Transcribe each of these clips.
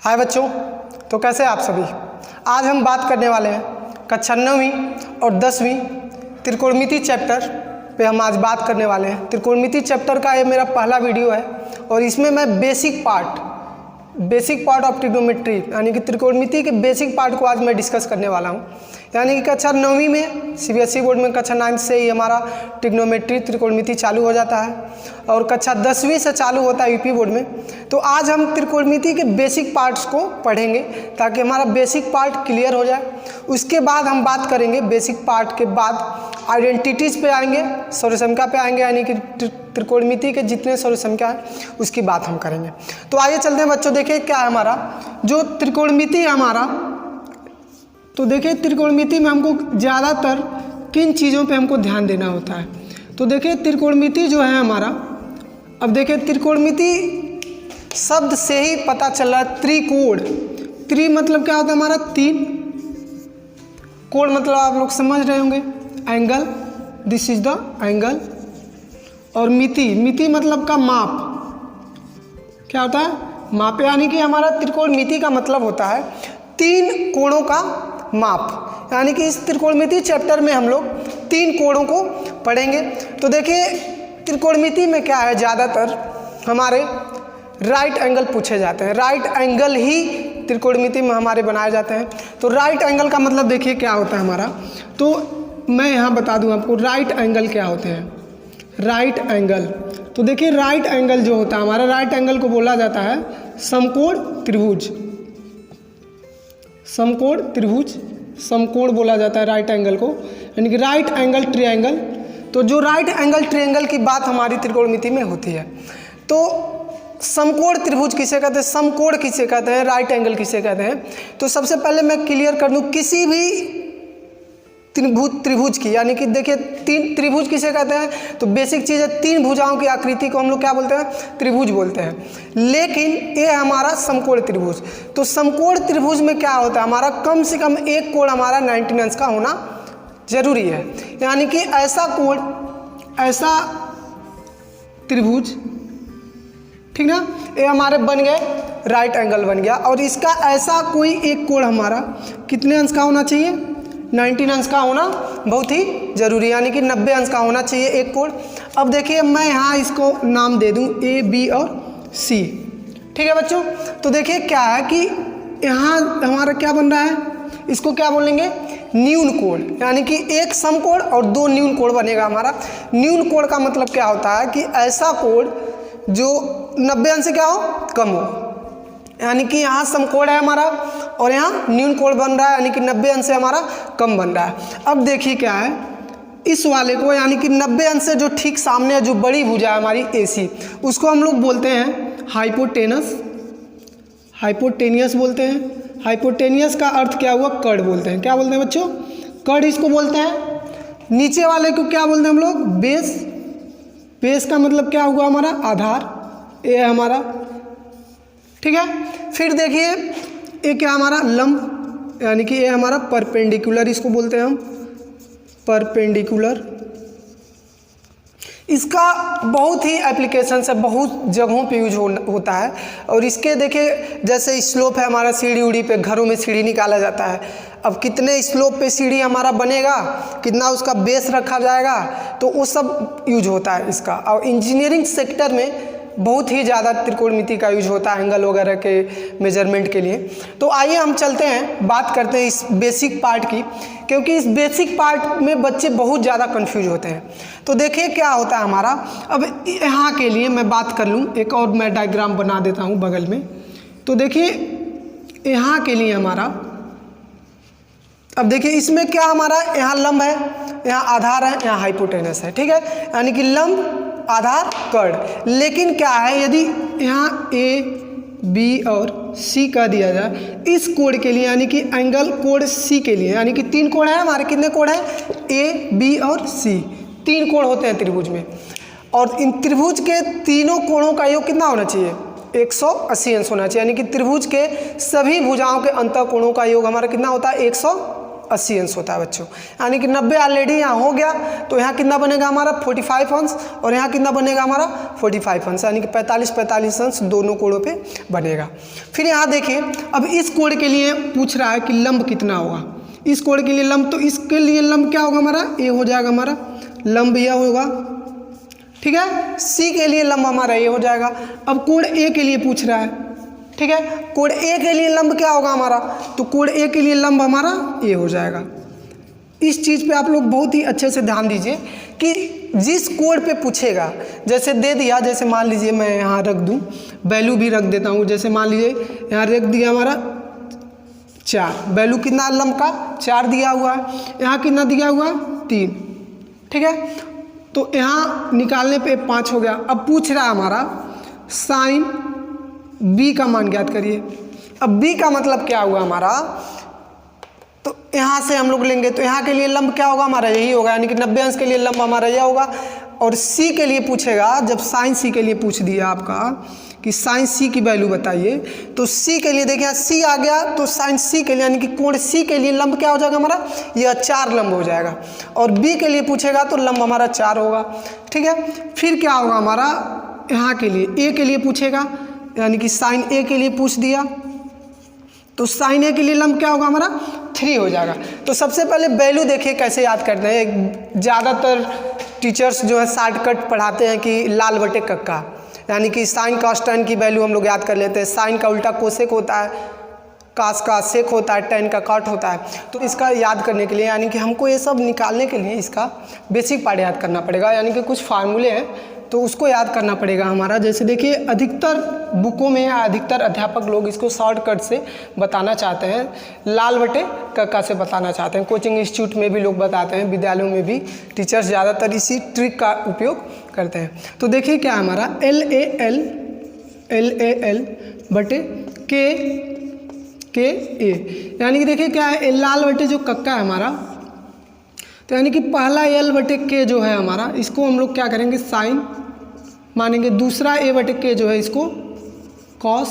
हाय बच्चों, तो कैसे आप सभी। आज हम बात करने वाले हैं कक्षा 9वीं और 10वीं त्रिकोणमिति चैप्टर पे। हम आज बात करने वाले हैं त्रिकोणमिति चैप्टर का। ये मेरा पहला वीडियो है और इसमें मैं बेसिक पार्ट ऑफ ट्रिग्नोमेट्री यानी कि त्रिकोणमिति के बेसिक पार्ट को आज मैं डिस्कस करने वाला हूँ। यानी कि कक्षा 9वीं में सीबीएसई बोर्ड में कक्षा 9 से ही हमारा ट्रिग्नोमेट्री त्रिकोणमिति चालू हो जाता है और कक्षा 10वीं से चालू होता है यूपी बोर्ड में। तो आज हम त्रिकोणमिति के बेसिक पार्ट्स को पढ़ेंगे ताकि हमारा बेसिक पार्ट क्लियर हो जाए। उसके बाद हम बात करेंगे बेसिक पार्ट के बाद आइडेंटिटीज़ पे आएंगे, सर्वसंख्या पे आएंगे, यानी कि त्रिकोणमिति के जितने सर्वसंख्या हैं उसकी बात हम करेंगे। तो आइए चलते हैं बच्चों, देखिए क्या है हमारा जो त्रिकोणमिति है हमारा। तो देखिए त्रिकोणमिति में हमको ज़्यादातर किन चीज़ों पे हमको ध्यान देना होता है। तो देखिए त्रिकोणमिति जो है हमारा, अब देखिए त्रिकोणमिति शब्द से ही पता चल रहा है त्रिकोण। त्रि मतलब क्या होता है हमारा तीन, कोण मतलब आप लोग समझ रहे होंगे angle, this is the angle. और मिति मतलब का माप, क्या होता है माप, यानी कि हमारा त्रिकोणमिति का मतलब होता है तीन कोणों का माप। यानी कि इस त्रिकोणमिति चैप्टर में हम लोग तीन कोणों को पढ़ेंगे। तो देखिए त्रिकोणमिति में क्या है, ज़्यादातर हमारे राइट एंगल पूछे जाते हैं। राइट एंगल ही त्रिकोणमिति में हमारे बनाए जाते हैं। तो राइट एंगल का मतलब देखिए क्या होता है हमारा, तो मैं यहाँ बता दूँ आपको राइट एंगल क्या होते हैं। राइट एंगल, तो देखिए राइट एंगल जो होता है हमारा, राइट एंगल को बोला जाता है समकोण त्रिभुज। समकोण त्रिभुज, समकोण बोला जाता है राइट एंगल को, यानी कि राइट एंगल ट्रायंगल। तो जो राइट एंगल ट्रायंगल की बात हमारी त्रिकोणमिति में होती है, तो समकोण त्रिभुज किसे कहते हैं, समकोण किसे कहते हैं, राइट एंगल किसे कहते हैं। तो सबसे पहले मैं क्लियर कर दूं, किसी भी त्रिभुज की, यानी कि देखिए तीन त्रिभुज किसे कहते हैं, तो बेसिक चीज़ है तीन भुजाओं की आकृति को हम लोग क्या बोलते हैं, त्रिभुज बोलते हैं। लेकिन ये हमारा समकोण त्रिभुज। तो समकोण त्रिभुज में क्या होता है हमारा, कम से कम एक कोण हमारा 90 अंश का होना जरूरी है। यानी कि ऐसा कोण, ऐसा त्रिभुज, ठीक ना, ये हमारे बन गए राइट एंगल बन गया। और इसका ऐसा कोई एक कोण हमारा कितने अंश का होना चाहिए, 90 अंश का होना बहुत ही जरूरी, यानी कि 90 अंश का होना चाहिए एक कोण। अब देखिए मैं यहाँ इसको नाम दे दूँ ए, बी और सी, ठीक है बच्चों। तो देखिए क्या है कि यहाँ हमारा क्या बन रहा है, इसको क्या बोलेंगे, न्यून कोण। यानी कि एक समकोण और दो न्यून कोण बनेगा हमारा। न्यून कोण का मतलब क्या होता है कि ऐसा कोण जो 90 अंश से क्या हो, कम हो। यानी कि यहाँ समकोण है हमारा और यहाँ न्यून कोण बन रहा है, यानी कि 90 अंश से हमारा कम बन रहा है। अब देखिए क्या है, इस वाले को यानी कि 90 अंश से जो ठीक सामने है, जो बड़ी भुजा है हमारी AC, उसको हम लोग बोलते हैं हाइपोटेनस, हाइपोटेनियस बोलते हैं। हाइपोटेनियस का अर्थ क्या हुआ, कर्ण बोलते हैं। क्या बोलते हैं बच्चों, कर्ण इसको बोलते हैं। नीचे वाले को क्या बोलते हैं हम लोग, बेस। बेस का मतलब क्या हुआ हमारा, आधार, ये है हमारा, ठीक है। फिर देखिए ये क्या हमारा लंब, यानी कि ये हमारा परपेंडिकुलर, इसको बोलते हैं हम परपेंडिकुलर। इसका बहुत ही एप्लीकेशन है, बहुत जगहों पे यूज होता है। और इसके देखिए जैसे स्लोप है हमारा, सीढ़ी उड़ी पे, घरों में सीढ़ी निकाला जाता है। अब कितने स्लोप पे सीढ़ी हमारा बनेगा, कितना उसका बेस रखा जाएगा, तो वो सब यूज होता है इसका। और इंजीनियरिंग सेक्टर में बहुत ही ज़्यादा त्रिकोणमिति का यूज होता है एंगल वगैरह के मेजरमेंट के लिए। तो आइए हम चलते हैं, बात करते हैं इस बेसिक पार्ट की, क्योंकि इस बेसिक पार्ट में बच्चे बहुत ज़्यादा कंफ्यूज होते हैं। तो देखिए क्या होता है हमारा, अब यहाँ के लिए मैं बात कर लूँ, एक और मैं डायग्राम बना देता हूँ बगल में। तो देखिए यहाँ के लिए हमारा, अब देखिए इसमें क्या हमारा, यहाँ लंब है, यहाँ आधार है, यहाँ हाइपोटेनस है, ठीक है। यानी कि लंब, आधार, कर्ण। लेकिन क्या है, यदि यहाँ A, B और C का दिया जाए इस कोण के लिए, यानी कि एंगल कोण C के लिए, यानी कि तीन कोण है हमारे, कितने कोण है, A, B और C, तीन कोण होते हैं त्रिभुज में। और इन त्रिभुज के तीनों कोणों का योग कितना होना चाहिए, 180 अंश होना चाहिए। यानी कि त्रिभुज के सभी भुजाओं के अंतः कोणों का योग हमारा कितना होता है, 80 अंश होता है बच्चों, यानी कि 90 ऑलरेडी यहाँ हो गया, तो यहाँ कितना बनेगा हमारा 45 अंश, और यहाँ कितना बनेगा हमारा 45 अंश, यानी कि 45 अंश दोनों कोणों पे बनेगा। फिर यहाँ देखिए, अब इस कोण के लिए पूछ रहा है कि लंब कितना होगा, इस कोण के लिए लंब, तो इसके लिए लंब क्या होगा हमारा, ए हो जाएगा हमारा, लंब यह होगा, ठीक है। सी के लिए लंब हमारा ये हो जाएगा। अब कोण ए के लिए पूछ रहा है, ठीक है, कोण ए के लिए लंब क्या होगा हमारा, तो कोण ए के लिए लंब हमारा ये हो जाएगा। इस चीज़ पे आप लोग बहुत ही अच्छे से ध्यान दीजिए कि जिस कोण पे पूछेगा, जैसे दे दिया, जैसे मान लीजिए मैं यहाँ रख दूँ, वैल्यू भी रख देता हूँ, जैसे मान लीजिए यहाँ रख दिया हमारा 4, वैल्यू कितना लंब का 4 दिया हुआ है, यहाँ कितना दिया हुआ है 3, ठीक है, तो यहाँ निकालने पे 5 हो गया। अब पूछ रहा है हमारा साइन बी का मान ज्ञात करिए। अब बी का मतलब क्या हुआ हमारा, तो यहाँ से हम लोग लेंगे, तो यहाँ के लिए लंब क्या होगा हमारा, यही होगा, यानी कि 90 अंश के लिए लंब हमारा यह होगा। और सी के लिए पूछेगा, जब साइन सी के लिए पूछ दिया आपका कि साइन सी की वैल्यू बताइए, तो सी के लिए देखिए सी आ गया, तो साइन सी के लिए यानी कि कोण सी के लिए लंब क्या हो जाएगा हमारा, यह 4 लंब हो जाएगा। और बी के लिए पूछेगा तो लंब हमारा 4 होगा, ठीक है। फिर क्या होगा हमारा, यहाँ के लिए ए के लिए पूछेगा, यानी कि साइन ए के लिए पूछ दिया, तो साइन ए के लिए लंब क्या होगा हमारा 3 हो जाएगा। तो सबसे पहले वैल्यू देखिए कैसे याद करते हैं। ज़्यादातर टीचर्स जो है शॉर्टकट पढ़ाते हैं कि लाल बटे कक्का, यानी कि साइन कॉस टेन की वैल्यू हम लोग याद कर लेते हैं। साइन का उल्टा कोसेक होता है, कास का सेक होता है, टेन का कॉट होता है। तो इसका याद करने के लिए, यानी कि हमको ये सब निकालने के लिए इसका बेसिक पार्ट याद करना पड़ेगा, यानी कि कुछ फार्मूले हैं तो उसको याद करना पड़ेगा हमारा। जैसे देखिए अधिकतर बुकों में या अधिकतर अध्यापक लोग इसको शॉर्टकट से बताना चाहते हैं, लाल बटे कक्का से बताना चाहते हैं। कोचिंग इंस्टीट्यूट में भी लोग बताते हैं, विद्यालयों में भी टीचर्स ज़्यादातर इसी ट्रिक का उपयोग करते हैं। तो देखिए क्या हमारा एल ए एल बटे के ए, यानी कि देखिए क्या है, लाल बटे जो कक्का है हमारा, तो यानी कि पहला एल बटे के जो है हमारा, इसको हम लोग क्या करेंगे साइन मानेंगे, दूसरा ए बटे के जो है इसको कॉस,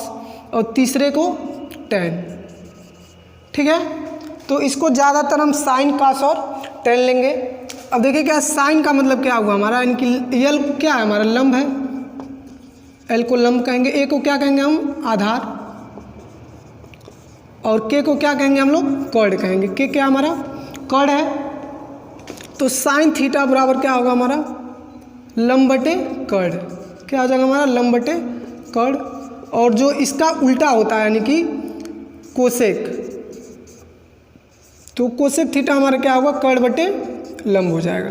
और तीसरे को टेन, ठीक है। तो इसको ज़्यादातर हम साइन कॉस और टेन लेंगे। अब देखिए क्या साइन का मतलब क्या हुआ हमारा, यानी कि एल क्या है हमारा लंब है, एल को लंब कहेंगे, ए को क्या कहेंगे हम आधार, और के को क्या कहेंगे हम लोग कॉर्ड कहेंगे। के क्या हमारा कॉर्ड है, तो साइन थीटा बराबर क्या होगा हमारा लंब बटे कॉर्ड, क्या हो जाएगा हमारा लंब बटे कॉर्ड। और जो इसका उल्टा होता है यानी कि कोसेक, तो कोसेक थीटा हमारा क्या होगा कॉर्ड बटे लंब हो जाएगा।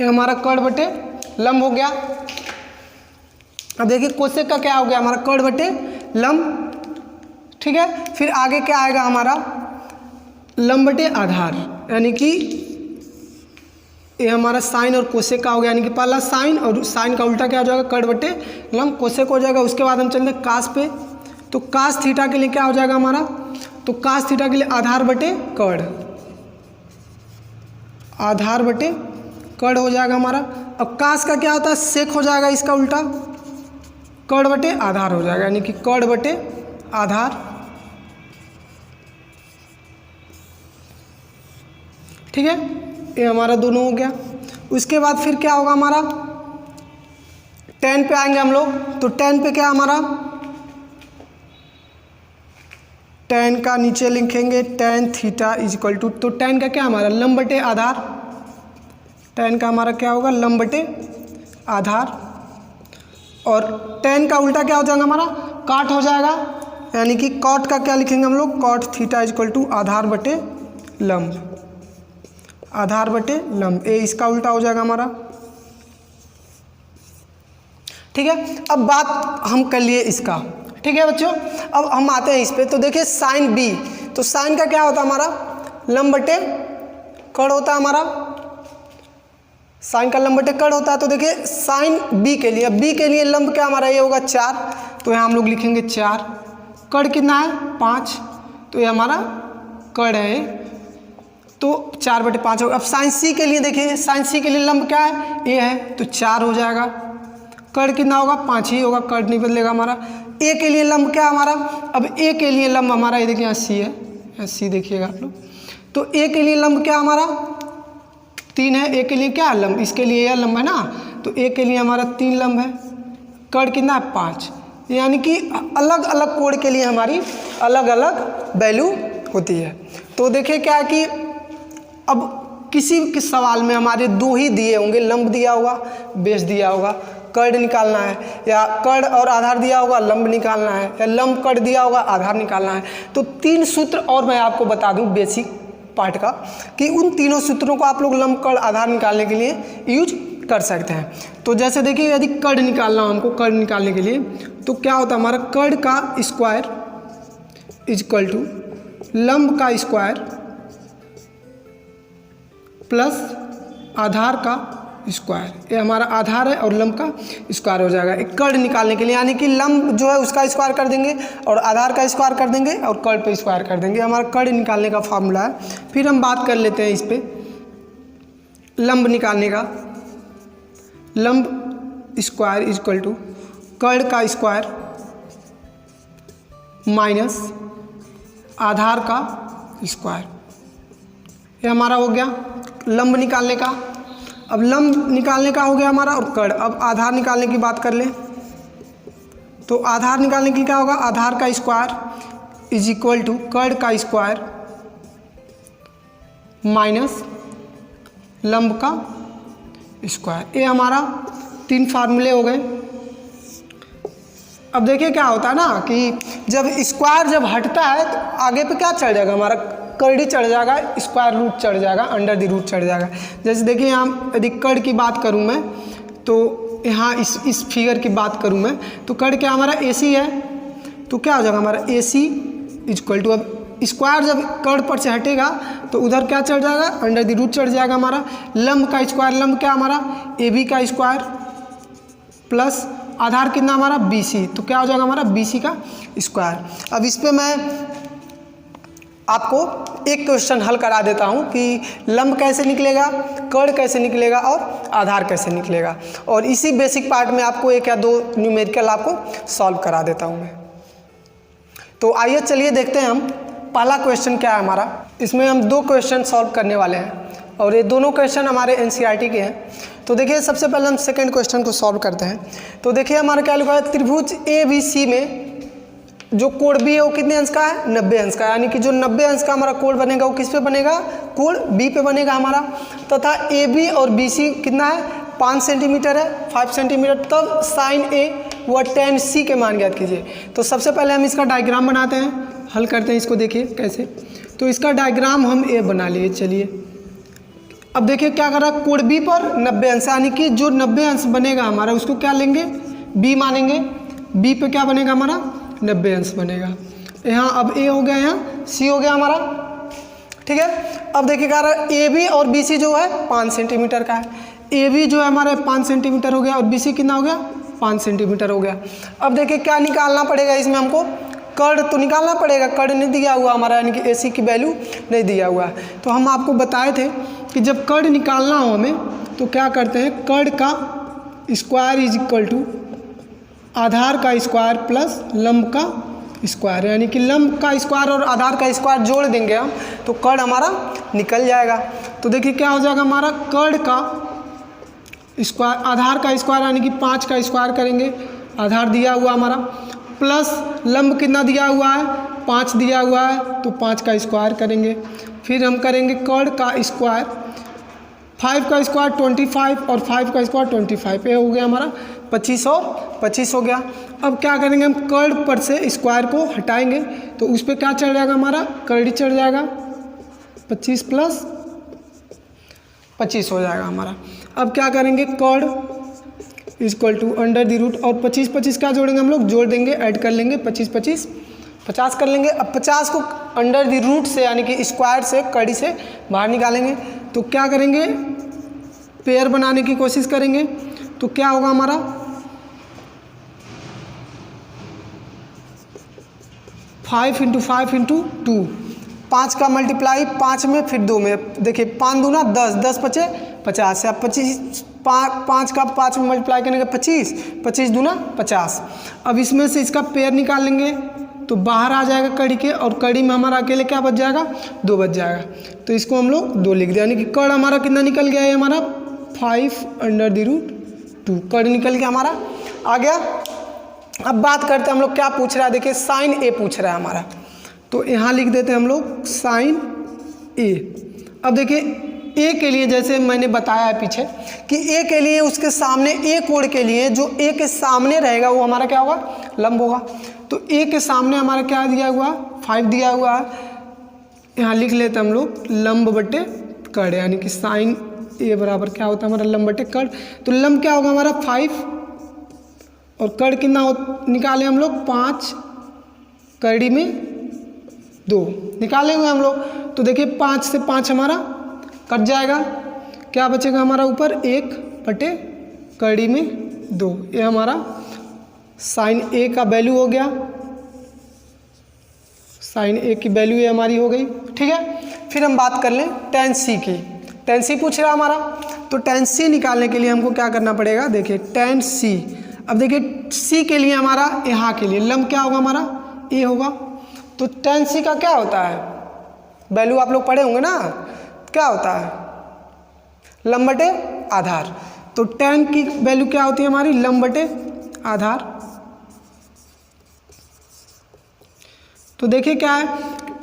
ये हमारा कॉर्ड बटे लंब हो गया। अब देखिए कोसेक का क्या हो गया हमारा कॉर्ड बटे लंब, ठीक है। फिर आगे क्या आएगा हमारा लंब बटे आधार, यानी कि ये हमारा साइन और कोसेक का हो गया, यानी कि पहला साइन और साइन का उल्टा क्या हो जाएगा कॉर्ड बटे लंब, कोसेक हो जाएगा। उसके बाद हम चलते हैं कास पे, तो कास थीटा के लिए क्या हो जाएगा हमारा, तो कास थीटा के लिए आधार बटे कॉर्ड, आधार बटे कॉर्ड हो जाएगा हमारा। अब कास का क्या होता है सेक हो जाएगा, इसका उल्टा कॉर्ड बटे आधार हो जाएगा, यानी कि कॉर्ड बटे आधार, ठीक है। ये हमारा दोनों हो गया। उसके बाद फिर क्या होगा हमारा टेन पे आएंगे हम लोग, तो टेन पे क्या हमारा टेन का नीचे लिखेंगे tan theta is equal to, तो टेन का क्या हमारा लंब बटे आधार, टेन का हमारा क्या होगा लंब बटे आधार, और टेन का उल्टा क्या हो जाएगा हमारा कॉट हो जाएगा, यानी कि कॉट का क्या लिखेंगे हम लोग cot theta is equal to आधार बटे लंब, आधार बटे लंब, ए इसका उल्टा हो जाएगा हमारा, ठीक है। अब बात हम कर लिए इसका, ठीक है बच्चों। अब हम आते हैं इस पे, तो देखिए साइन बी, तो साइन का क्या होता है हमारा लंब बटे कॉर्ड होता है हमारा, साइन का लंब बटे कॉर्ड होता है। तो देखिए साइन बी के लिए, बी के लिए लंब क्या हमारा ये होगा 4, तो यहाँ हम लोग लिखेंगे 4, कॉर्ड कितना है 5, तो ये हमारा कॉर्ड है, तो 4 बटे 5 होगा। अब साइन सी के लिए देखिए, साइन सी के लिए लंब क्या है ए है, तो 4 हो जाएगा, कॉर्ड कितना होगा 5 ही होगा, कॉर्ड नहीं बदलेगा हमारा। ए के लिए लंब क्या हमारा, अब ए के लिए लंब हमारा ये देखिए यहाँ सी है, सी देखिएगा आप लोग। तो ए के लिए लंब क्या हमारा 3 है, ए के लिए क्या है लंब, इसके लिए यह लंब है ना, तो ए के लिए हमारा 3 लंब है, कर्ण कितना है 5, यानी कि अलग अलग कोण के लिए हमारी अलग अलग वैल्यू होती है। तो देखिए क्या है कि अब किसी के सवाल में हमारे 2 ही दिए होंगे, लंब दिया होगा, बेस दिया होगा, कर्ण निकालना है, या कर्ण और आधार दिया होगा, लंब निकालना है, या लंब कर्ण दिया होगा, आधार निकालना है। तो 3 सूत्र और मैं आपको बता दूं बेसिक पार्ट का, कि उन तीनों सूत्रों को आप लोग लंब कर्ण आधार निकालने के लिए यूज कर सकते हैं। तो जैसे देखिए यदि कर्ण निकालना हो हमको, कर्ण निकालने के लिए तो क्या होता है हमारा, कर्ण का स्क्वायर इक्वल टू लंब का स्क्वायर प्लस आधार का स्क्वायर, ये हमारा आधार है और लंब का स्क्वायर हो जाएगा एक कर्ण निकालने के लिए, यानी कि लंब जो है उसका स्क्वायर कर देंगे और आधार का स्क्वायर कर देंगे और कर्ण पे स्क्वायर कर देंगे, हमारा कर्ण निकालने का फॉर्मूला है। फिर हम बात कर लेते हैं इस पे लंब निकालने का, लंब स्क्वायर इक्वल टू कर्ण का स्क्वायर माइनस आधार का स्क्वायर, ये हमारा हो गया लंब निकालने का। अब लंब निकालने का हो गया हमारा और कर्ण, अब आधार निकालने की बात कर ले तो आधार निकालने के लिए क्या होगा, आधार का स्क्वायर इज इक्वल टू कर्ण का स्क्वायर माइनस लंब का स्क्वायर, ये हमारा 3 फार्मूले हो गए। अब देखिए क्या होता है ना कि जब स्क्वायर जब हटता है तो आगे पे क्या चढ़ जाएगा हमारा, कर्ण चढ़ जाएगा, स्क्वायर रूट चढ़ जाएगा, अंडर द रूट चढ़ जाएगा। जैसे देखिए यहाँ यदि कर्ण की बात करूँ मैं तो यहाँ इस फिगर की बात करूँ मैं तो कर्ण क्या हमारा AC है, तो क्या हो जाएगा हमारा AC इक्वल टू, अब स्क्वायर जब कर्ण पर से हटेगा तो उधर क्या चढ़ जाएगा, अंडर द रूट चढ़ जाएगा हमारा। लंब का स्क्वायर, लंब क्या हमारा AB का स्क्वायर प्लस आधार कितना हमारा BC, तो क्या हो जाएगा हमारा BC का स्क्वायर। अब इस पर मैं आपको एक क्वेश्चन हल करा देता हूं कि लंब कैसे निकलेगा, कर्ण कैसे निकलेगा और आधार कैसे निकलेगा, और इसी बेसिक पार्ट में आपको 1 या 2 न्यूमेरिकल आपको सॉल्व करा देता हूं मैं। तो आइए चलिए देखते हैं हम पहला क्वेश्चन क्या है हमारा। इसमें हम 2 क्वेश्चन सॉल्व करने वाले हैं और ये दोनों क्वेश्चन हमारे NCERT के हैं। तो देखिए सबसे पहले हम सेकेंड क्वेश्चन को सॉल्व करते हैं। तो देखिए हमारा क्या लिखा है, त्रिभुज ABC में जो कोण B है वो कितने अंश का है, 90 अंश का, यानी कि जो 90 अंश का हमारा कोण बनेगा वो किस पे बनेगा, कोण B पे बनेगा हमारा, तथा AB और BC कितना है 5 सेंटीमीटर है, 5 सेंटीमीटर। तब साइन A व tan C के मान ज्ञात कीजिए। तो सबसे पहले हम इसका डायग्राम बनाते हैं, हल करते हैं इसको, देखिए कैसे। तो इसका डायग्राम हम A बना लिए, चलिए। अब देखिए क्या कर रहा है, कोण B पर 90 अंश, यानी कि जो 90 अंश बनेगा हमारा उसको क्या लेंगे, B मानेंगे। B पे क्या बनेगा हमारा 90 अंश बनेगा। यहाँ अब A हो गया, यहाँ C हो गया हमारा, ठीक है। अब देखिए क्या रहा है, AB और BC जो है 5 सेंटीमीटर का है। AB जो है हमारे 5 सेंटीमीटर हो गया और BC कितना हो गया, 5 सेंटीमीटर हो गया। अब देखिए क्या निकालना पड़ेगा इसमें हमको, कर्ण तो निकालना पड़ेगा, कर्ण नहीं दिया हुआ हमारा, यानी कि AC की वैल्यू नहीं दिया हुआ है। तो हम आपको बताए थे कि जब कर्ण निकालना हो हमें तो क्या करते हैं, कर्ण का स्क्वायर इज इक्वल टू आधार का स्क्वायर प्लस लंब का स्क्वायर, यानी कि लंब का स्क्वायर और आधार का स्क्वायर जोड़ देंगे हम तो कर्ण हमारा निकल जाएगा। तो देखिए क्या हो जाएगा हमारा, कर्ण का स्क्वायर आधार का स्क्वायर यानी कि 5 का स्क्वायर करेंगे, आधार दिया हुआ हमारा, प्लस लंब कितना दिया हुआ है 5 दिया हुआ है तो 5 का स्क्वायर करेंगे। फिर हम करेंगे कर्ण का स्क्वायर, 5 का स्क्वायर 25 और 5 का स्क्वायर 25, ये हो गया हमारा 25 और 25 हो गया। अब क्या करेंगे हम, कर्ण पर से स्क्वायर को हटाएंगे तो उस पर क्या चढ़ जाएगा हमारा, कर्ण चढ़ जाएगा, 25 प्लस 25 हो जाएगा हमारा। अब क्या करेंगे, कर्ण equal to under the root, और 25 क्या जोड़ेंगे हम लोग, जोड़ देंगे, ऐड कर लेंगे, 25 50 कर लेंगे। अब 50 को अंडर द रूट से यानी कि स्क्वायर से, कड़ी से बाहर निकालेंगे तो क्या करेंगे, पेयर बनाने की कोशिश करेंगे तो क्या होगा हमारा, 5 × 5 × 2, 5 का मल्टीप्लाई 5 में फिर 2 में, देखिए 5 दूना 10, 10 पचे 50, या 5 का 5 में मल्टीप्लाई करेंगे 25, 25 दूना 50। अब इसमें से इसका पेयर निकाल लेंगे तो बाहर आ जाएगा कड़ी के, और कड़ी में हमारा अकेले क्या बच जाएगा, 2 बच जाएगा। तो इसको हम लोग 2 लिख दें, यानी कि कड़ हमारा कितना निकल गया है, हमारा 5/√2 कड़ निकल गया हमारा, आ गया। अब बात करते हैं हम लोग क्या पूछ रहा है, देखिए साइन ए पूछ रहा है हमारा, तो यहाँ लिख देते हैं हम लोग साइन ए। अब देखिए ए के लिए जैसे मैंने बताया है पीछे कि ए के लिए उसके सामने ए कोण के लिए जो ए के सामने रहेगा वो हमारा क्या होगा, लंब होगा। तो ए के सामने हमारा क्या दिया हुआ, 5 दिया हुआ है, यहाँ लिख लेते हैं हम लोग लंब बटे कड़, यानी कि साइन ए बराबर क्या होता है हमारा लंब बटे कड़। तो लंब क्या होगा हमारा 5 और कड़ कितना निकाले हम लोग 5, कड़ी में 2 निकाले हुए हम लोग। तो देखिए 5 से 5 हमारा कट जाएगा, क्या बचेगा हमारा ऊपर 1 बटे कड़ी में 2। ये हमारा साइन ए का वैल्यू हो गया, साइन ए की वैल्यू ये हमारी हो गई, ठीक है। फिर हम बात कर लें tan सी की, tan सी पूछ रहा है हमारा, तो tan सी निकालने के लिए हमको क्या करना पड़ेगा, देखिए tan सी। अब देखिए सी के लिए हमारा यहाँ के लिए लंब क्या होगा हमारा ए होगा, तो tan सी का क्या होता है वैल्यू आप लोग पढ़े होंगे ना, क्या होता है लंब बटे आधार। तो tan की वैल्यू क्या होती है हमारी लंब बटे आधार। तो देखिए क्या है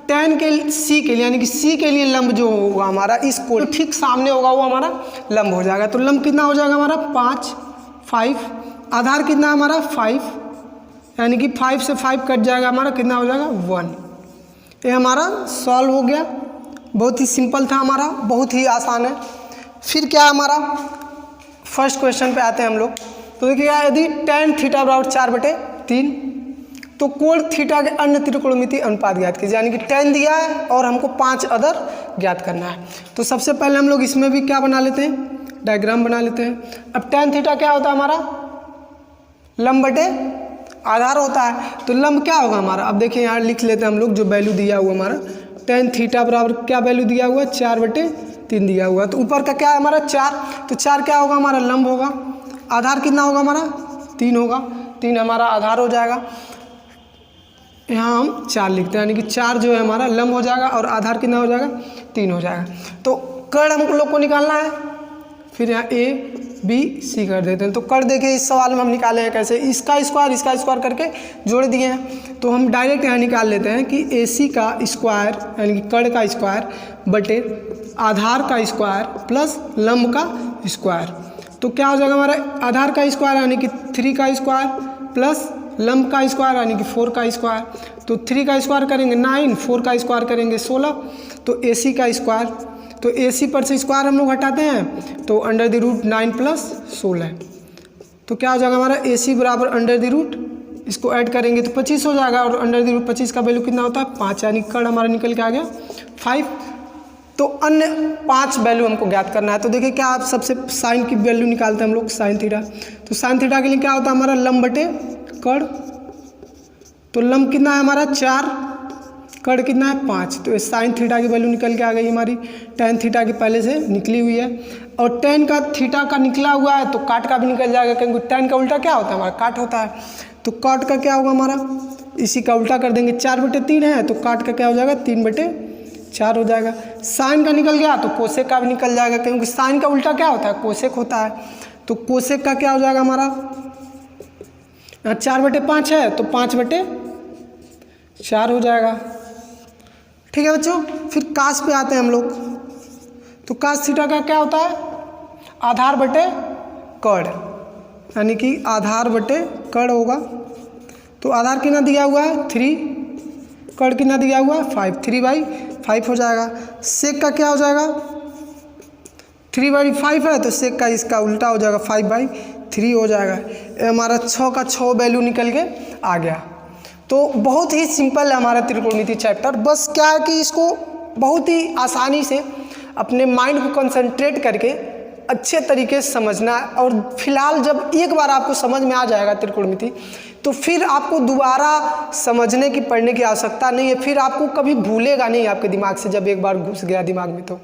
tan के सी के लिए, यानी कि सी के लिए लंब जो होगा हमारा इस कोण ठीक सामने होगा वो हमारा लंब हो जाएगा। तो लंब कितना हो जाएगा हमारा 5, आधार कितना है हमारा 5, यानी कि 5 से 5 कट जाएगा हमारा, कितना हो जाएगा 1। ये हमारा सॉल्व हो गया, बहुत ही सिंपल था हमारा, बहुत ही आसान है। फिर क्या हमारा फर्स्ट क्वेश्चन पे आते हैं हम लोग। तो देखिए यदि tan थीटा बराबर 4/3 तो कोण थीटा के अन्य त्रिकोणमितीय अनुपात ज्ञात कीजिए, यानी कि tan दिया है और हमको 5 अदर ज्ञात करना है। तो सबसे पहले हम लोग इसमें भी क्या बना लेते हैं, डायग्राम बना लेते हैं। अब tan थीटा क्या होता है हमारा लंब बटे आधार होता है, तो लंब क्या होगा हमारा, अब देखिए यहाँ लिख लेते हैं हम लोग जो वैल्यू दिया हुआ हमारा tan थीटा बराबर क्या वैल्यू दिया हुआ है 4/3 दिया हुआ है। तो ऊपर का क्या है हमारा 4, तो 4 क्या होगा हमारा लंब होगा, आधार कितना होगा हमारा 3 होगा, 3 हमारा आधार हो जाएगा। यहाँ हम 4 लिखते हैं, यानी कि 4 जो है हमारा लंब हो जाएगा और आधार कितना हो जाएगा 3 हो जाएगा। तो कड़ हम लोग को निकालना है, फिर यहाँ ए बी सी कर देते हैं। तो कर देखिए इस सवाल में हम निकाले हैं कैसे, इसका स्क्वायर करके जोड़ दिए हैं। तो हम डायरेक्ट यहाँ निकाल लेते हैं कि ए सी का स्क्वायर यानी कि कड़ का स्क्वायर बटे आधार का स्क्वायर प्लस लंब का स्क्वायर। तो क्या हो जाएगा हमारा आधार का स्क्वायर यानी कि 3 का स्क्वायर प्लस लंब का स्क्वायर यानी कि 4 का स्क्वायर। तो 3 का स्क्वायर करेंगे 9, 4 का स्क्वायर करेंगे 16। तो ए सी का स्क्वायर, तो ए सी पर से स्क्वायर हम लोग हटाते हैं तो √9 + 16। तो क्या हो जाएगा हमारा ए सी बराबर √, इसको ऐड करेंगे तो 25 हो जाएगा, और √25 का वैल्यू कितना होता है 5, यानी कड़ हमारा निकल के आ गया 5। तो अन्य 5 वैल्यू हमको ज्ञात करना है। तो देखिए क्या आप सबसे साइन की वैल्यू निकालते हैं हम लोग साइन थीटा। तो साइन थीटा के लिए क्या होता है हमारा लंब बटे कड़। तो लंब कितना है हमारा 4, कड़ कितना है 5। तो साइन थीटा की वैल्यू निकल के आ गई हमारी, tan थीटा की पहले से निकली हुई है। और tan का थीटा का निकला हुआ है तो काट का भी निकल जाएगा, क्योंकि tan का उल्टा क्या होता है हमारा काट होता है। तो काट का क्या होगा हमारा, इसी का उल्टा कर देंगे, 4/3 है तो काट का क्या हो जाएगा 3/4 हो जाएगा। साइन का निकल गया तो कोसेक का भी निकल जाएगा, क्योंकि साइन का उल्टा क्या होता है कोसेक होता है। तो कोसेक का क्या हो जाएगा हमारा 4/5 है तो 5/4 हो जाएगा। ठीक है बच्चों, फिर कास पे आते हैं हम लोग। तो कास थीटा का क्या होता है आधार बटे कड़, यानी कि आधार बटे कड़ होगा। तो आधार कितना दिया हुआ है 3, कड़ कितना दिया हुआ है 5, 3/5 हो जाएगा। सेक का क्या हो जाएगा 3/5 है तो सेक का इसका उल्टा हो जाएगा 5/3 हो जाएगा। ये हमारा 6 का 6 वैल्यू निकल के आ गया। तो बहुत ही सिंपल है हमारा त्रिकोणमिति चैप्टर। बस क्या है कि इसको बहुत ही आसानी से अपने माइंड को कंसंट्रेट करके अच्छे तरीके से समझना है। और फिलहाल जब एक बार आपको समझ में आ जाएगा त्रिकोणमिति तो फिर आपको दोबारा समझने की पढ़ने की आवश्यकता नहीं है, फिर आपको कभी भूलेगा नहीं आपके दिमाग से, जब एक बार घुस गया दिमाग में तो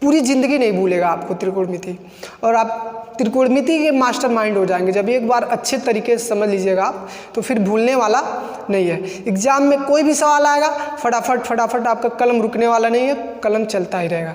पूरी ज़िंदगी नहीं भूलेगा आपको त्रिकोणमिति, और आप त्रिकोणमिति के मास्टरमाइंड हो जाएंगे। जब एक बार अच्छे तरीके से समझ लीजिएगा आप, तो फिर भूलने वाला नहीं है। एग्जाम में कोई भी सवाल आएगा, फटाफट आपका कलम रुकने वाला नहीं है, कलम चलता ही रहेगा।